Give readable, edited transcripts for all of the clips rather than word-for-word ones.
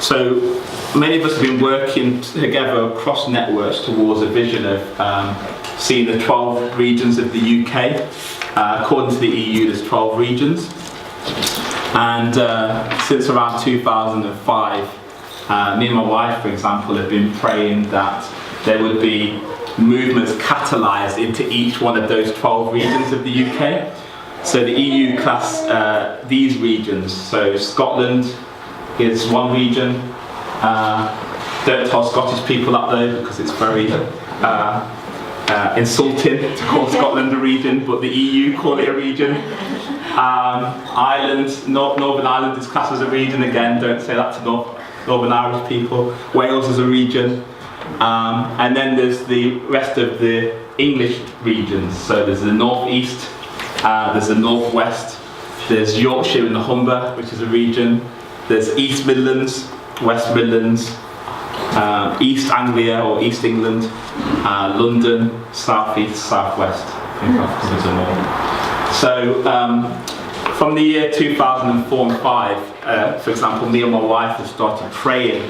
So many of us have been working together across networks towards a vision of seeing the 12 regions of the UK. According to the EU, there's 12 regions. And since around 2005, me and my wife, for example, have been praying that there would be movements catalysed into each one of those 12 regions of the UK. So the EU class these regions. So Scotland is one region. Don't tell Scottish people that though, because it's very insulting to call Scotland a region, but the EU call it a region. Ireland, Northern Ireland is classed as a region again, don't say that to Northern Irish people. Wales is a region. And then there's the rest of the English regions. So there's the North East, there's the North West, there's Yorkshire and the Humber, which is a region. There's East Midlands, West Midlands, East Anglia or East England, London, South East, South West. I think that covers them all. So from the year 2004 and 5, for example, me and my wife have started praying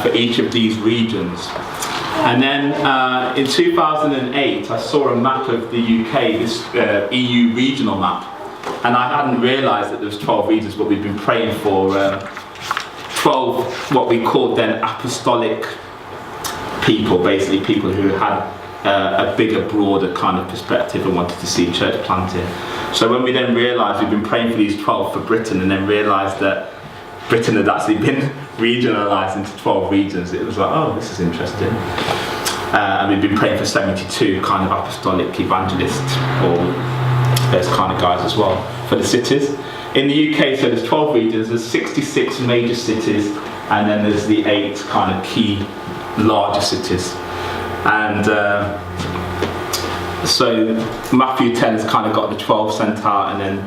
for each of these regions. And then in 2008, I saw a map of the UK, this EU regional map, and I hadn't realised that there was 12 regions, but we've been praying for 12 what we called then apostolic people, basically people who had a bigger, broader kind of perspective and wanted to see church planted. So when we then realised we've been praying for these 12 for Britain, and then realised that Britain had actually been regionalised into 12 regions, it was like, oh, this is interesting. And we've been praying for 72 kind of apostolic evangelists, or those kind of guys as well, for the cities. In the UK, so there's 12 regions, there's 66 major cities, and then there's the 8 kind of key larger cities. And so Matthew 10 has kind of got the 12 sent out, and then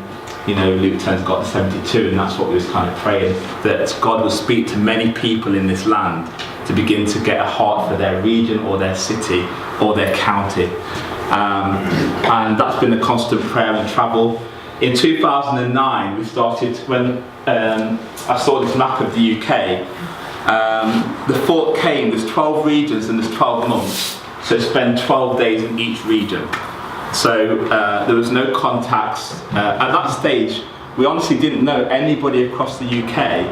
Luke 10's got the 72, and that's what we was kind of praying, that God will speak to many people in this land to begin to get a heart for their region or their city or their county. And that's been a constant prayer and travel. In 2009, we started, when I saw this map of the UK, the thought came, there's 12 regions and there's 12 months, so spend 12 days in each region. So there was no contacts. At that stage, we honestly didn't know anybody across the UK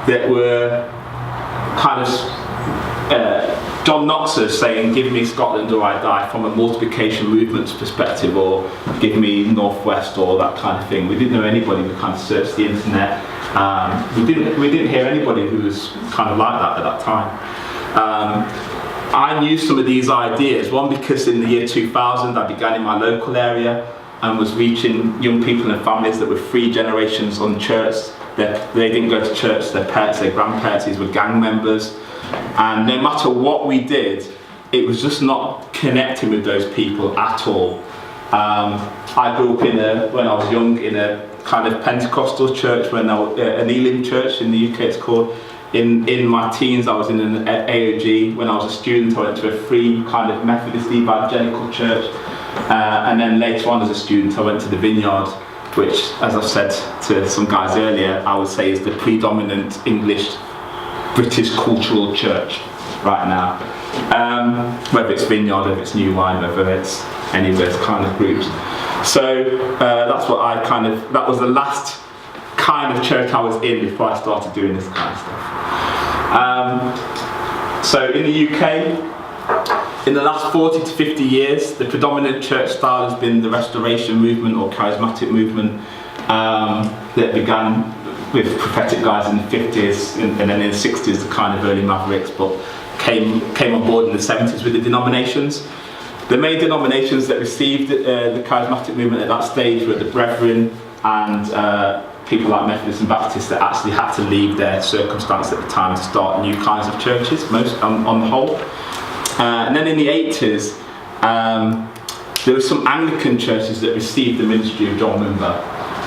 that were kind of John Knoxers saying, give me Scotland or I die, from a multiplication movements perspective, or give me Northwest or that kind of thing. We didn't know anybody. We kind of searched the internet. We didn't hear anybody who was kind of like that at that time. I knew some of these ideas, one because in the year 2000 I began in my local area and was reaching young people and families that were 3 generations unchurched. They didn't go to church, their parents, their grandparents were gang members. And no matter what we did, it was just not connecting with those people at all. I grew up when I was young, in a kind of Pentecostal church, an Elim church in the UK it's called. In my teens I was in an AOG. When I was a student I went to a free kind of Methodist evangelical church. And then later on as a student I went to the Vineyard, which, as I've said to some guys earlier, I would say is the predominant English British cultural church right now. Whether it's Vineyard, whether it's New Wine, whether it's any of those kind of groups. So that's what that was the last kind of church I was in before I started doing this kind of stuff. So in the UK, in the last 40 to 50 years, the predominant church style has been the Restoration movement or charismatic movement that began with prophetic guys in the 50s, and then in the 60s the kind of early mavericks, but came on board in the 70s with the denominations. The main denominations that received the charismatic movement at that stage were the Brethren and people like Methodists and Baptists that actually had to leave their circumstance at the time to start new kinds of churches, most on the whole. And then in the 80s, there were some Anglican churches that received the ministry of John Wimber,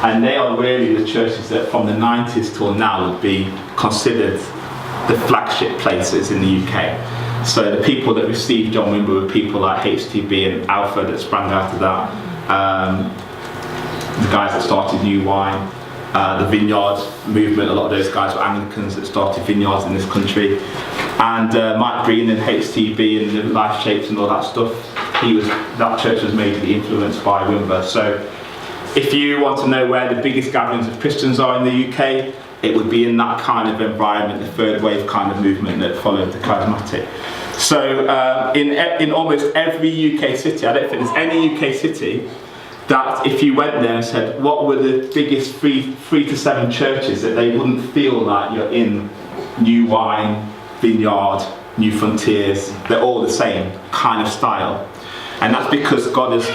and they are really the churches that from the 90s till now would be considered the flagship places in the UK. So the people that received John Wimber were people like HTB and Alpha that sprang out of that, the guys that started New Wine, the Vineyard movement. A lot of those guys were Anglicans that started vineyards in this country. And Mike Green and HTB and the Life Shapes and all that stuff, that church was majorly influenced by Wimber. So if you want to know where the biggest gatherings of Christians are in the UK, it would be in that kind of environment, the third wave kind of movement that followed the charismatic. So in almost every UK city, I don't think there's any UK city that if you went there and said what were the biggest 3 to 7 churches, that they wouldn't feel like you're in New Wine, Vineyard, New Frontiers. They're all the same kind of style. And that's because God has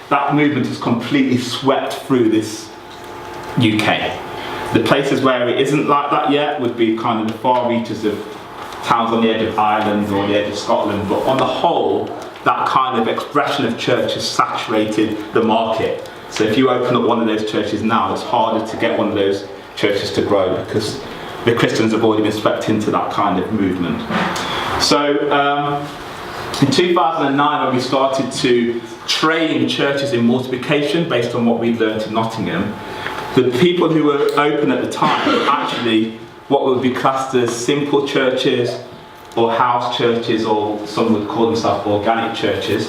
that movement has completely swept through this UK. The places where it isn't like that yet would be kind of the far reaches of towns on the edge of Ireland or the edge of Scotland, but on the whole, that kind of expression of church has saturated the market. So if you open up one of those churches now, it's harder to get one of those churches to grow because the Christians have already been swept into that kind of movement. So in 2009, when we started to train churches in multiplication based on what we'd learned in Nottingham, the people who were open at the time were actually what would be classed as simple churches or house churches, or some would call themselves organic churches.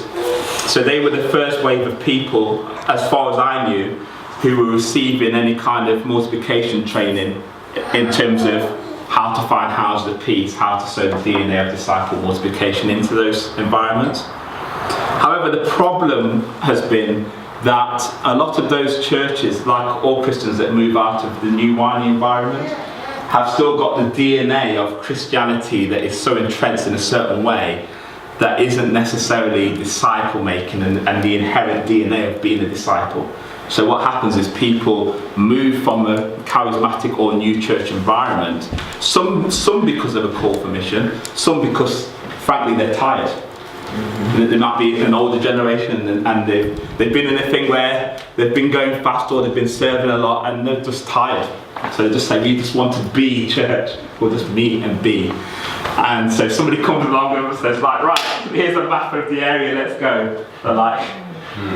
So they were the first wave of people, as far as I knew, who were receiving any kind of multiplication training in terms of how to find houses of peace, how to sow the DNA of disciple multiplication into those environments. However, the problem has been that a lot of those churches, like all Christians that move out of the New Wine environment, have still got the DNA of Christianity that is so entrenched in a certain way that isn't necessarily disciple making and the inherent DNA of being a disciple. So what happens is people move from a charismatic or new church environment, some because of a call for mission, some because frankly they're tired. They might be an older generation and they've been in a thing where they've been going fast or they've been serving a lot and they're just tired. So they just say, we just want to be church. We'll just meet and be. And so somebody comes along and says, like, right, here's a map of the area, let's go. They're like,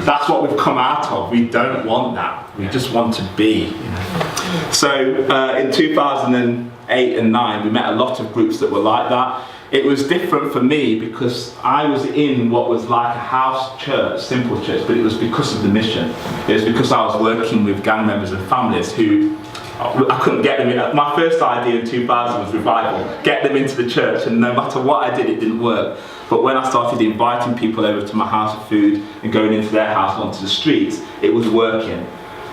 that's what we've come out of. We don't want that. We just want to be. You know? So in 2008 and 9, we met a lot of groups that were like that. It was different for me because I was in what was like a house church, simple church, but it was because of the mission. It was because I was working with gang members and families who I couldn't get them in. My first idea in 2000 was revival, get them into the church, and no matter what I did, it didn't work. But when I started inviting people over to my house of food and going into their house onto the streets, it was working.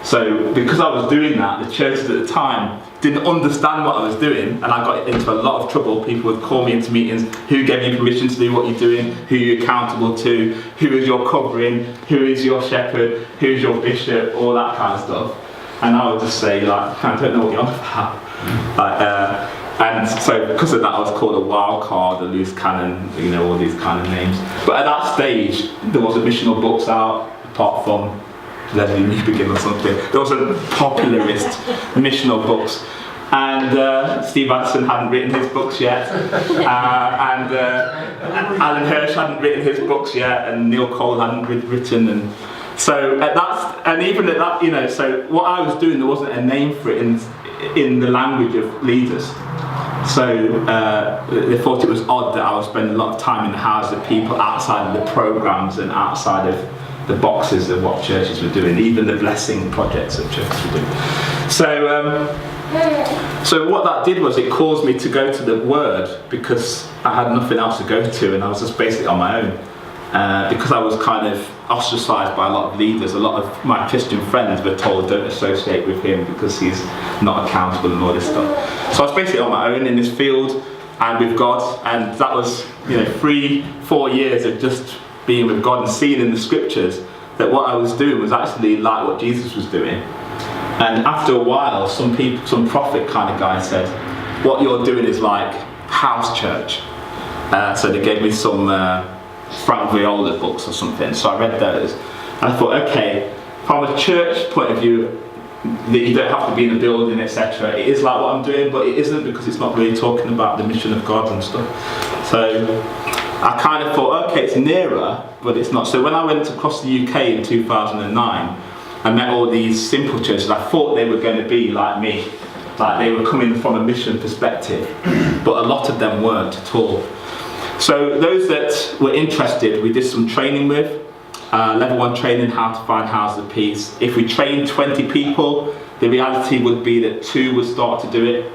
So because I was doing that, the churches at the time didn't understand what I was doing, and I got into a lot of trouble. People would call me into meetings, who gave you permission to do what you're doing, who you're accountable to, who is your covering, who is your shepherd, who is your bishop, all that kind of stuff. And I would just say, like, I don't know what you're on about. And so because of that, I was called a wild card, a loose cannon, you know, all these kind of names. But at that stage, there wasn't missional books out, apart from Leslie Newbegin or something. There wasn't popularist missional books. And Steve Addison hadn't written his books yet. And Alan Hirsch hadn't written his books yet. And Neil Cole hadn't written. And so even at that, you know, so what I was doing, there wasn't a name for it in the language of leaders. So they thought it was odd that I was spending a lot of time in the houses of people outside of the programs and outside of the boxes of what churches were doing, even the blessing projects that churches were doing. So what that did was it caused me to go to the Word because I had nothing else to go to, and I was just basically on my own. Because I was kind of ostracised by a lot of leaders. A lot of my Christian friends were told don't associate with him because he's not accountable and all this stuff. So I was basically on my own in this field and with God, and that was, you know, 3-4 years of just being with God and seeing in the scriptures that what I was doing was actually like what Jesus was doing. And after a while, some prophet kind of guy said, what you're doing is like house church. So they gave me some Frank Viola books or something, so I read those and I thought, okay, from a church point of view, that you don't have to be in a building, etc. It is like what I'm doing, but it isn't, because it's not really talking about the mission of God and stuff. So I kind of thought, okay, it's nearer, but it's not. So when I went across the UK in 2009, I met all these simple churches. I thought they were going to be like me, like they were coming from a mission perspective, but a lot of them weren't at all. So those that were interested, we did some training with, level 1 training, how to find houses of peace. If we trained 20 people, the reality would be that 2 would start to do it,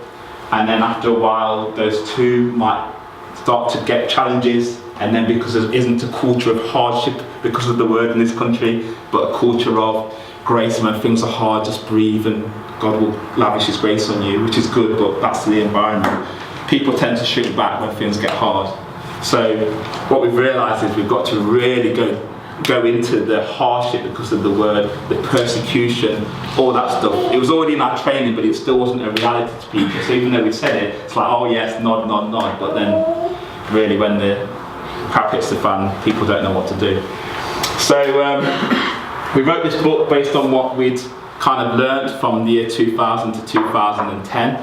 and then after a while those 2 might start to get challenges, and then because there isn't a culture of hardship because of the word in this country, but a culture of grace, and when things are hard, just breathe and God will lavish his grace on you, which is good, but that's the environment. People tend to shrink back when things get hard. So what we've realised is we've got to really go into the hardship because of the word, the persecution, all that stuff. It was already in our training, but it still wasn't a reality to people. So even though we said it, it's like, oh yes, nod, nod, nod. But then really when the crap hits the fan, people don't know what to do. So we wrote this book based on what we'd kind of learned from the year 2000 to 2010.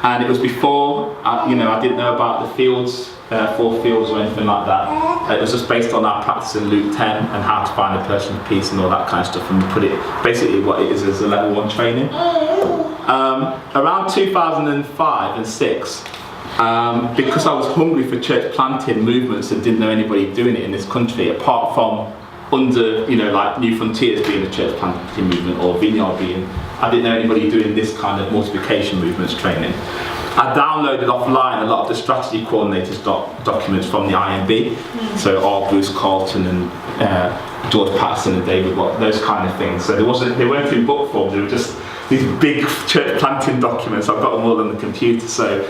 And it was before, I didn't know about the fields, 4 fields or anything like that. It was just based on our practice in Luke 10 and how to find a person of peace and all that kind of stuff. And we put it, basically what it is a level 1 training. Around 2005 and 6, because I was hungry for church planting movements and didn't know anybody doing it in this country, apart from under, like New Frontiers being a church planting movement or Vineyard being, I didn't know anybody doing this kind of multiplication movements training. I downloaded offline a lot of the strategy coordinators documents from the IMB, so R. Bruce Carlton and George Patterson and David Watt, those kind of things. So they weren't in book form, they were just these big church planting documents. I've got them all on the computer. So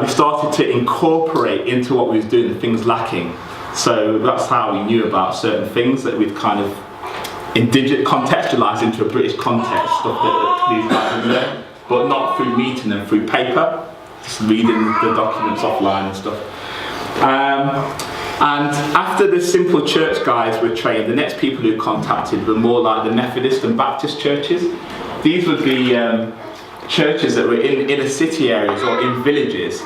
we started to incorporate into what we was doing the things lacking. So that's how we knew about certain things that we'd kind of contextualised into a British context, stuff that these guys had learned, but not through meeting them, through paper, just reading the documents offline and stuff. And after the simple church guys were trained, the next people who contacted were more like the Methodist and Baptist churches. These would be churches that were in inner city areas or in villages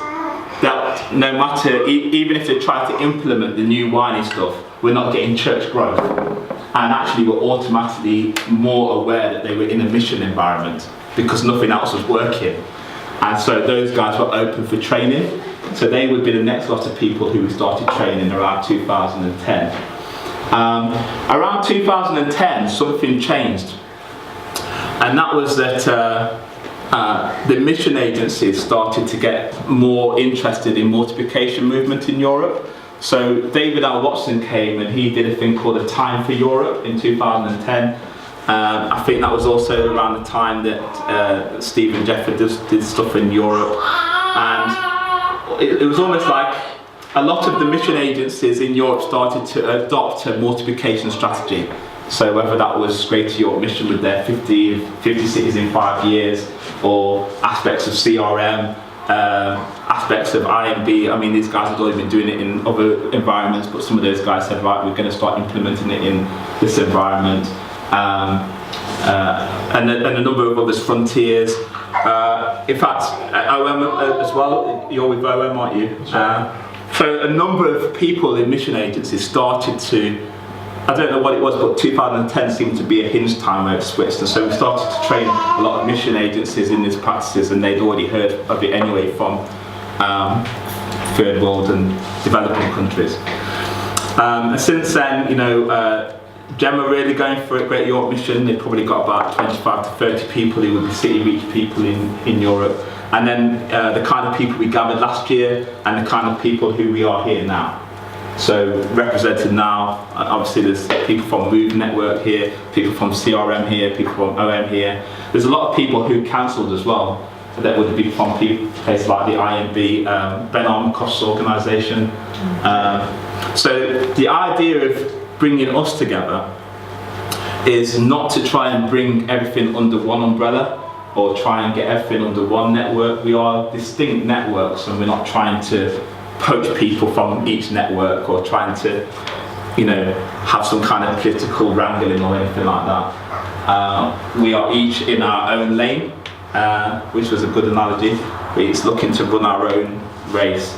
that no matter, even if they tried to implement the new whiny stuff, we're not getting church growth, and actually were automatically more aware that they were in a mission environment because nothing else was working. And so those guys were open for training. So they would be the next lot of people who we started training around 2010. Around 2010, something changed, and that was that the mission agencies started to get more interested in multiplication movement in Europe. So David L. Watson came and he did a thing called A Time for Europe in 2010. I think that was also around the time that Stephen Jefford did stuff in Europe. And it was almost like a lot of the mission agencies in Europe started to adopt a multiplication strategy. So whether that was Greater York Mission with their 50 cities in 5 years, or aspects of CRM, aspects of IMB. I mean, these guys had already been doing it in other environments, but some of those guys said, right, we're going to start implementing it in this environment. And a number of others, Frontiers. In fact, OM as well, you're with OM, aren't you? So a number of people in mission agencies started to, I don't know what it was, but 2010 seemed to be a hinge time where it switched, and so we started to train a lot of mission agencies in these practices, and they'd already heard of it anyway from third world and developing countries. And since then, Gemma really going for it, Great York Mission. They've probably got about 25 to 30 people who would be city reach people in Europe. And then the kind of people we gathered last year and the kind of people who we are here now. So represented now, obviously there's people from Move Network here, people from CRM here, people from OM here. There's a lot of people who cancelled as well. That would be from places like the IMB, Ben Armacost's organisation. So the idea of bringing us together is not to try and bring everything under one umbrella or try and get everything under one network. We are distinct networks, and we're not trying to poach people from each network or trying to, have some kind of political wrangling or anything like that. We are each in our own lane, which was a good analogy. We're each looking to run our own race,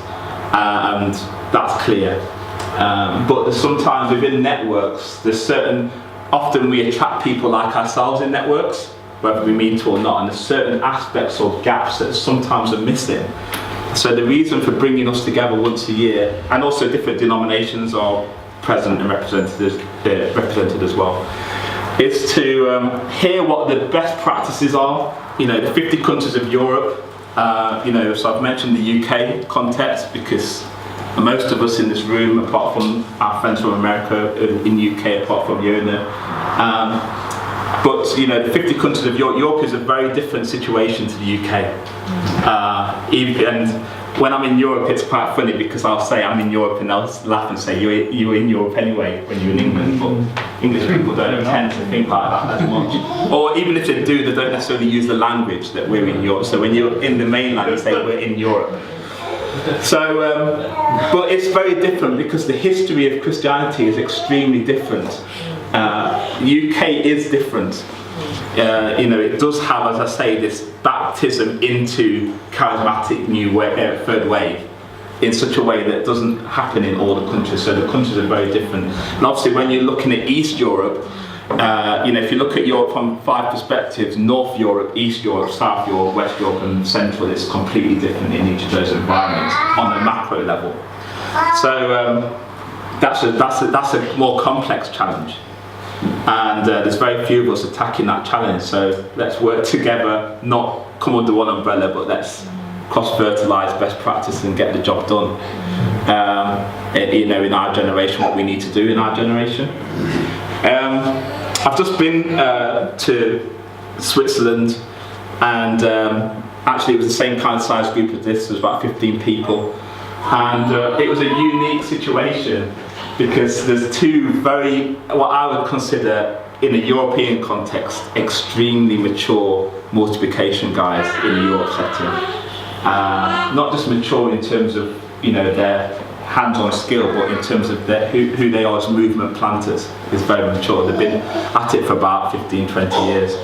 and that's clear. But sometimes within networks, there's certain often we attract people like ourselves in networks, whether we mean to or not, and there's certain aspects or gaps that sometimes are missing. So the reason for bringing us together once a year, and also different denominations are present and represented as well, is to hear what the best practices are. You know, the 50 countries of Europe, you know, so I've mentioned the UK context because most of us in this room, apart from our friends from America, in the UK, apart from Yona, but you know, the 50 countries of Europe is a very different situation to the UK. And when I'm in Europe, it's quite funny because I'll say I'm in Europe and they'll laugh and say you're in Europe anyway when you're in England. But English people don't tend to think like that as much. Or even if they do, they don't necessarily use the language that we're in Europe. So when you're in the mainland, you say we're in Europe. So, but it's very different because the history of Christianity is extremely different. UK is different. You know, it does have, as I say, this baptism into charismatic third wave in such a way that doesn't happen in all the countries. So the countries are very different. And obviously, when you're looking at East Europe, you know, if you look at Europe from 5 perspectives, North Europe, East Europe, South Europe, West Europe and Central, it's completely different in each of those environments on a macro level. So that's a more complex challenge. And there's very few of us attacking that challenge, so let's work together, not come under one umbrella, but let's cross-fertilise best practice and get the job done. You know, in our generation, what we need to do in our generation. I've just been to Switzerland, and actually it was the same kind of size group as this. There was about 15 people, and it was a unique situation because there's two very, what I would consider in a European context, extremely mature multiplication guys in a Europe setting. Not just mature in terms of, you know, their hands-on skill, but in terms of who they are as movement planters is very mature. They've been at it for about 15-20 years.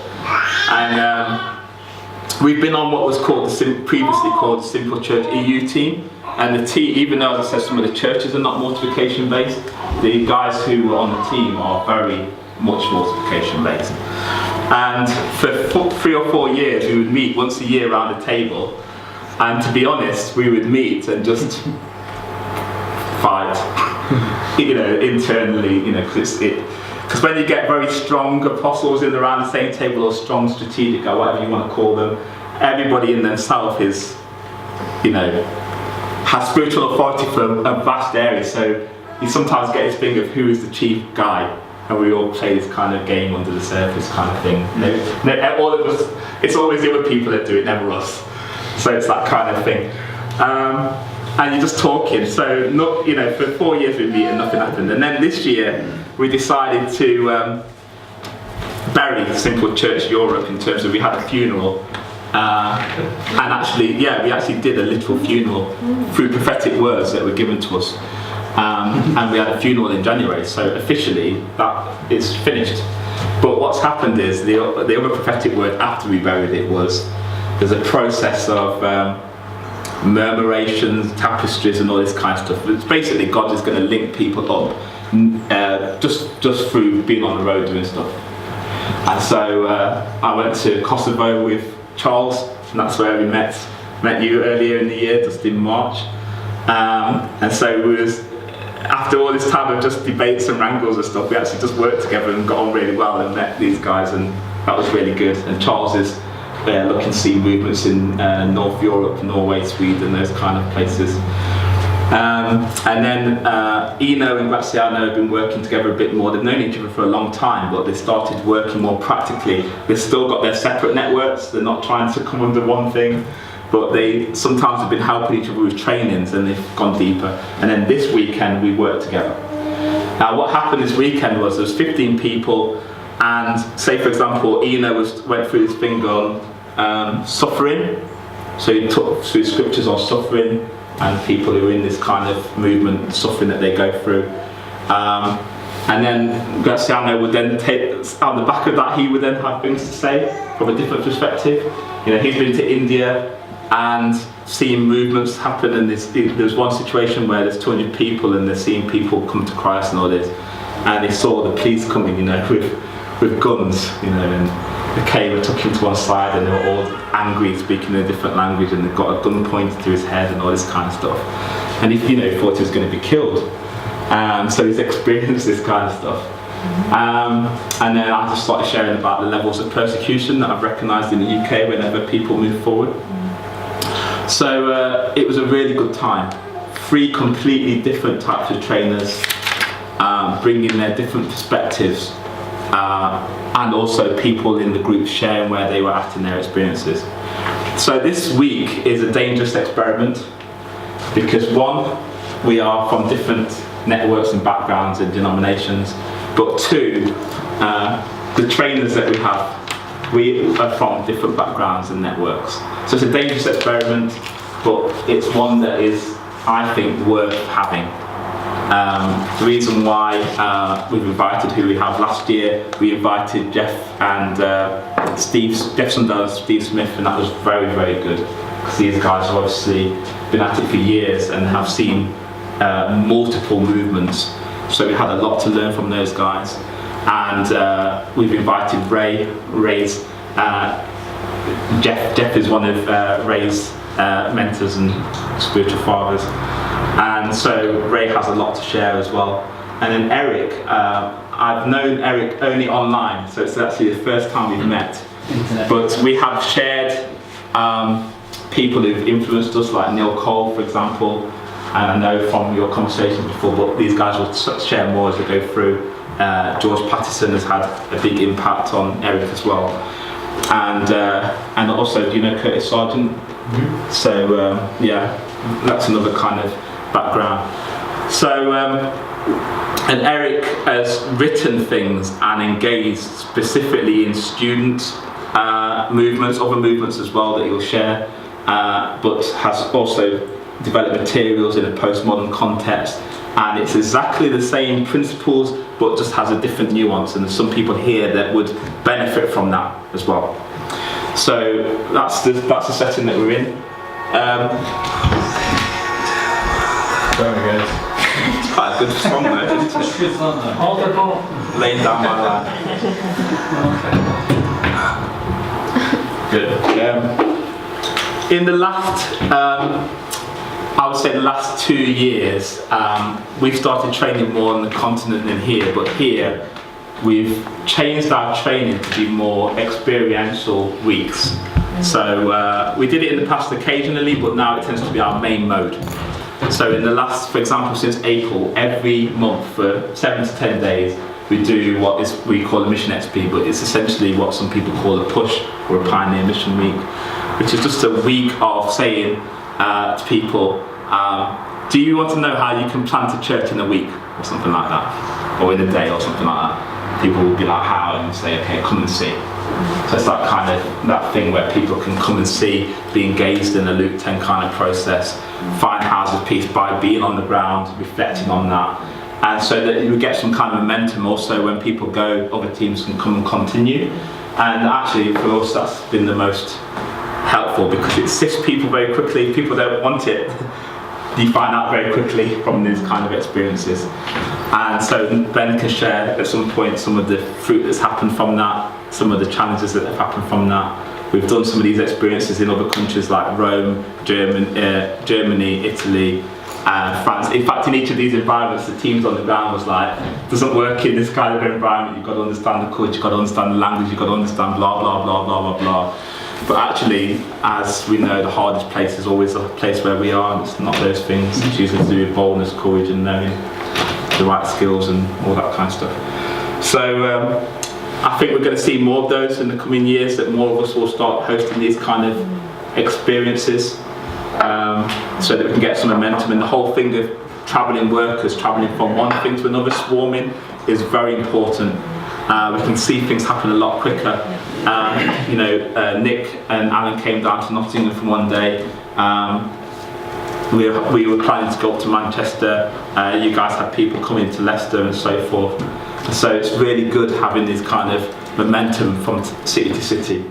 And we've been on what was called previously called the Simple Church EU team. And the team, even though, as I said, some of the churches are not multiplication based, the guys who were on the team are very much multiplication based. And for 3 or 4 years, we would meet once a year around a table. And to be honest, we would meet and just fight, you know, internally, you know, because when you get very strong apostles in around the same table, or strong strategic, or whatever you want to call them, everybody in themselves is, you know, has spiritual authority for a vast area. So you sometimes get this thing of who is the chief guy, and we all play this kind of game under the surface kind of thing. All of us, it's always the other people that do it, never us. So it's that kind of thing. And you're just talking. So, you know, for 4 years we meet and nothing happened. And then this year we decided to bury Simple Church Europe in terms of we had a funeral. And actually, yeah, we actually did a literal funeral through prophetic words that were given to us. And we had a funeral in January, so officially that is finished. But what's happened is the other prophetic word after we buried it was there's a process of murmurations, tapestries and all this kind of stuff. It's basically God is going to link people up just through being on the road doing stuff. And so I went to Kosovo with Charles, and that's where we met you earlier in the year, just in March. And so we was, after all this time of just debates and wrangles and stuff, we actually just worked together and got on really well and met these guys, and that was really good. And Charles is looking to see movements in North Europe, Norway, Sweden, those kind of places. And then Eno and Graziano have been working together a bit more. They've known each other for a long time, but they started working more practically. They've still got their separate networks. They're not trying to come under one thing, but they sometimes have been helping each other with trainings, and they've gone deeper. And then this weekend we worked together. Now what happened this weekend was there's 15 people, and say for example Eno went through this thing on suffering. So he took through scriptures on suffering and people who are in this kind of movement, suffering that they go through. And then Graziano would then take, on the back of that, he would then have things to say from a different perspective. You know, he's been to India and seeing movements happen, and there's one situation where there's 200 people and they're seeing people come to Christ and all this. and he saw the police coming, with guns, and they came and took him to one side, and they were all angry, speaking in a different language, and they got a gun pointed to his head and all this kind of stuff. And he, thought he was going to be killed. So he's experienced this kind of stuff. And then I just started sharing about the levels of persecution that I've recognised in the UK whenever people move forward. So it was a really good time. 3 completely different types of trainers, bringing their different perspectives, and also people in the group sharing where they were at in their experiences. So this week is a dangerous experiment because 1, we are from different networks and backgrounds and denominations, but 2, the trainers that we are from different backgrounds and networks. So it's a dangerous experiment, but it's one that is, I think, worth having. The reason why we've invited who we have last year, we invited Jeff and Jeff Sundell and Steve Smith, and that was very, very good, because these guys have obviously been at it for years and have seen multiple movements. So we had a lot to learn from those guys. And we've invited Ray. Jeff is one of Ray's mentors and spiritual fathers. And so Ray has a lot to share as well. And then Eric, I've known Eric only online, so it's actually the first time we've met. But we have shared people who've influenced us, like Neil Cole, for example. And I know from your conversations before, but these guys will share more as we go through. George Pattison has had a big impact on Eric as well. And also, do you know Curtis Sargent? Mm-hmm. So yeah, that's another kind of background. So and Eric has written things and engaged specifically in student movements, other movements as well that he'll share, but has also developed materials in a postmodern context, and it's exactly the same principles but just has a different nuance, and there's some people here that would benefit from that as well. So that's the setting that we're in. Very good. It's quite a good song though, isn't it? Good song though. Laying down my life. Good. In the last, I would say the last 2 years, we've started training more on the continent than here, but here we've changed our training to be more experiential weeks. So we did it in the past occasionally, but now it tends to be our main mode. So in the last, for example, since April, every month for 7 to 10 days, we do what we call a Mission XP, but it's essentially what some people call a push or a Pioneer Mission Week, which is just a week of saying to people, do you want to know how you can plant a church in a week, or something like that, or in a day, or something like that? People will be like, how? And you say, okay, come and see. So it's that kind of that thing where people can come and see, be engaged in a Luke 10 kind of process, find houses of peace by being on the ground, reflecting on that, and so that you get some kind of momentum. Also, when people go, other teams can come and continue. And actually, for us, that's been the most helpful, because it sifts people very quickly. If people don't want it, you find out very quickly from these kind of experiences. And so Ben can share at some point some of the fruit that's happened from that, some of the challenges that have happened from that. We've done some of these experiences in other countries like Rome, Germany, Italy, France. In fact, in each of these environments, the teams on the ground was like, doesn't work in this kind of environment. You've got to understand the culture, you've got to understand the language, you've got to understand blah, blah, blah, blah, blah, blah. But actually, as we know, the hardest place is always the place where we are, and it's not those things. It's usually to do with boldness, courage, and knowing the right skills and all that kind of stuff. So I think we're going to see more of those in the coming years, that more of us will start hosting these kind of experiences, so that we can get some momentum. And the whole thing of travelling workers, travelling from one thing to another, swarming, is very important. We can see things happen a lot quicker. Nick and Alan came down to Nottingham for one day. We were planning to go up to Manchester. You guys had people coming to Leicester and so forth. So it's really good having this kind of momentum from city to city.